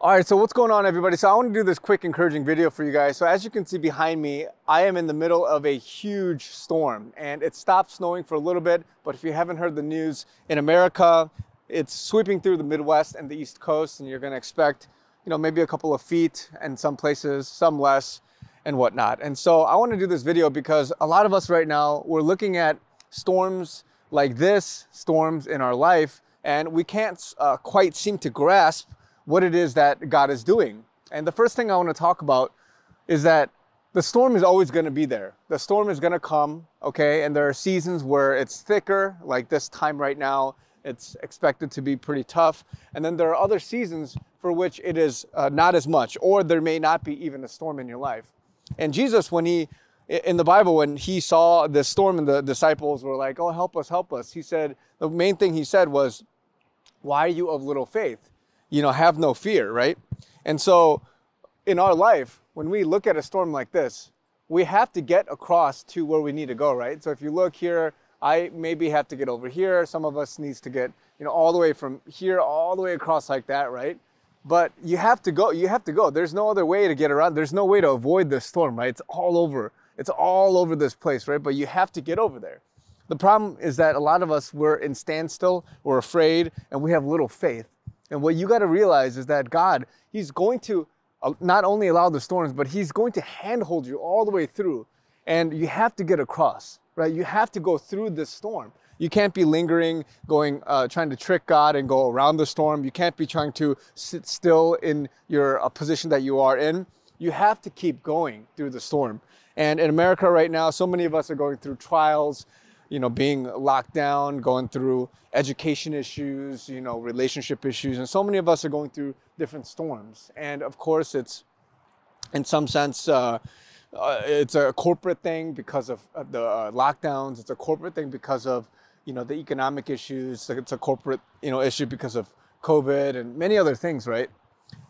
All right, so what's going on, everybody? So I want to do this quick encouraging video for you guys. So as you can see behind me, I am in the middle of a huge storm and it stopped snowing for a little bit. But if you haven't heard the news, in America, it's sweeping through the Midwest and the East Coast, and you're going to expect, maybe a couple of feet and some places, some less and whatnot. And so I want to do this video because a lot of us right now, we're looking at storms like this, storms in our life, and we can't quite seem to grasp what it is that God is doing. And the first thing I want to talk about is that the storm is always going to be there. The storm is going to come, okay? And there are seasons where it's thicker, like this time right now, it's expected to be pretty tough. And then there are other seasons for which it is not as much, or there may not be even a storm in your life. And Jesus, in the Bible, when he saw the storm and the disciples were like, oh, help us, he said, the main thing he said was, why are you of little faith? Have no fear, right? And so in our life, when we look at a storm like this, we have to get across to where we need to go, right? So if you look here, I maybe have to get over here. Some of us needs to get, all the way from here, all the way across like that, right? But you have to go. There's no other way to get around. There's no way to avoid this storm, right? It's all over this place, right? But you have to get over there. The problem is that a lot of us, we're in standstill, we're afraid, and we have little faith. And what you got to realize is that God, he's going to not only allow the storms, but he's going to handhold you all the way through. And you have to get across, right? You have to go through this storm. You can't be lingering, trying to trick God and go around the storm. You can't be trying to sit still in your position that you are in. You have to keep going through the storm. And in America right now, so many of us are going through trials, being locked down, going through education issues, relationship issues. And so many of us are going through different storms. And of course, it's in some sense, it's a corporate thing because of the lockdowns. It's a corporate thing because of, the economic issues. It's a corporate, issue because of COVID and many other things, right?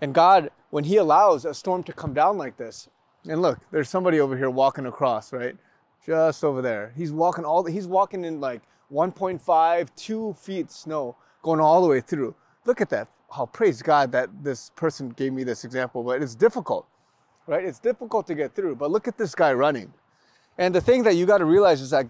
And God, when he allows a storm to come down like this, and look, there's somebody over here walking across, right? Just over there. He's walking in like 1.5, 2 feet snow going all the way through. Look at that. Oh, praise God that this person gave me this example, but it's difficult, right? It's difficult to get through, but look at this guy running. And the thing that you got to realize is that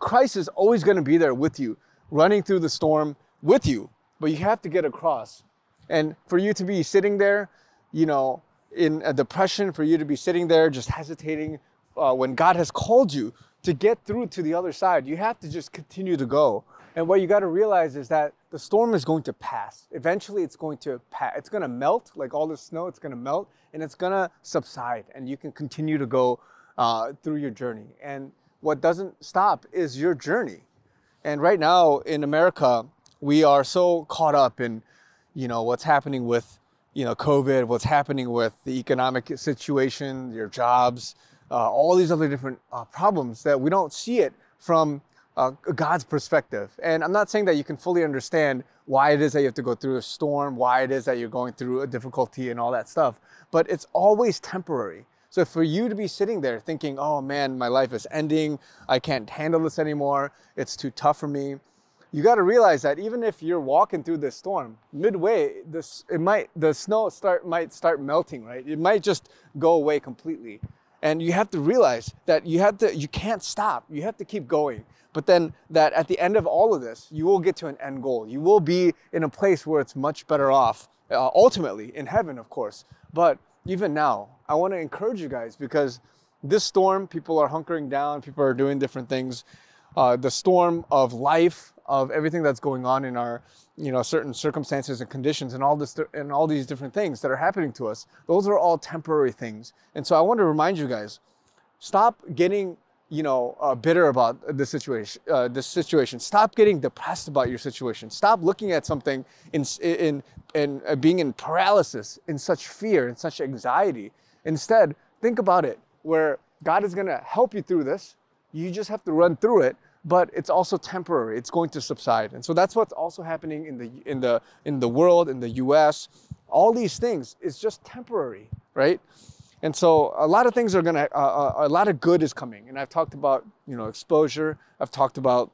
Christ is always going to be there with you, running through the storm with you, but you have to get across. And for you to be sitting there, in a depression, for you to be sitting there just hesitating, when God has called you to get through to the other side, you have to just continue to go. And what you got to realize is that the storm is going to pass. Eventually, it's going to pass. It's going to melt, like all the snow, it's going to melt, and it's going to subside, and you can continue to go through your journey. And what doesn't stop is your journey. And right now in America, we are so caught up in, what's happening with, COVID, what's happening with the economic situation, your jobs, all these other different problems that we don't see it from God's perspective. And I'm not saying that you can fully understand why it is that you have to go through a storm, why it is that you're going through a difficulty and all that stuff, but it's always temporary. So for you to be sitting there thinking, oh man, my life is ending, I can't handle this anymore, it's too tough for me, you got to realize that even if you're walking through this storm, midway, the snow might start melting, right? It might just go away completely. And you have to realize that you can't stop. You have to keep going. But then that at the end of all of this, you will get to an end goal. You will be in a place where it's much better off, ultimately in heaven, of course. But even now, I want to encourage you guys, because this storm, people are hunkering down, people are doing different things. The storm of life, of everything that's going on in our, certain circumstances and conditions and all these different things that are happening to us, those are all temporary things. And so I want to remind you guys, stop getting, bitter about this situation. Stop getting depressed about your situation. Stop looking at something and being in paralysis, in such fear, in such anxiety. Instead, think about it, where God is going to help you through this. You just have to run through it. But it's also temporary. It's going to subside. And so that's what's also happening in the world, in the US. All these things is just temporary, right? And so a lot of things are a lot of good is coming. And I've talked about, exposure. I've talked about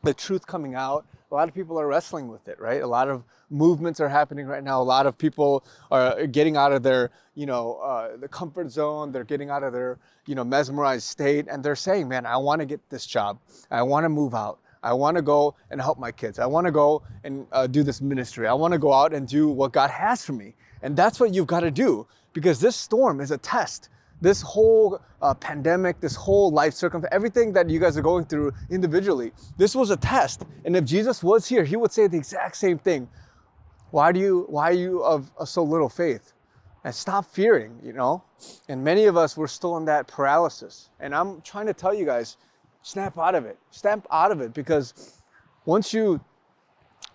the truth coming out. a lot of people are wrestling with it, right? A lot of movements are happening right now. A lot of people are getting out of their, the comfort zone. They're getting out of their, mesmerized state. And they're saying, man, I want to get this job. I want to move out. I want to go and help my kids. I want to go and do this ministry. I want to go out and do what God has for me. And that's what you've got to do, because this storm is a test. This whole pandemic, this whole life circumstance, everything that you guys are going through individually, this was a test. And if Jesus was here, he would say the exact same thing. Why are you of so little faith? And stop fearing, And many of us, we're still in that paralysis. And I'm trying to tell you guys, snap out of it. Snap out of it, because once you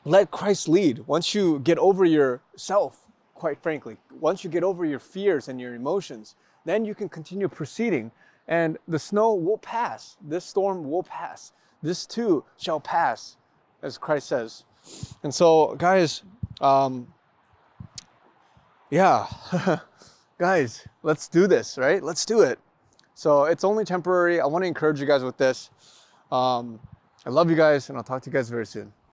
let Christ lead, once you get over yourself, quite frankly, once you get over your fears and your emotions, then you can continue proceeding, and the snow will pass. This storm will pass. This too shall pass, as Christ says. And so, guys, guys, let's do this, right? Let's do it. So it's only temporary. I want to encourage you guys with this. I love you guys, and I'll talk to you guys very soon.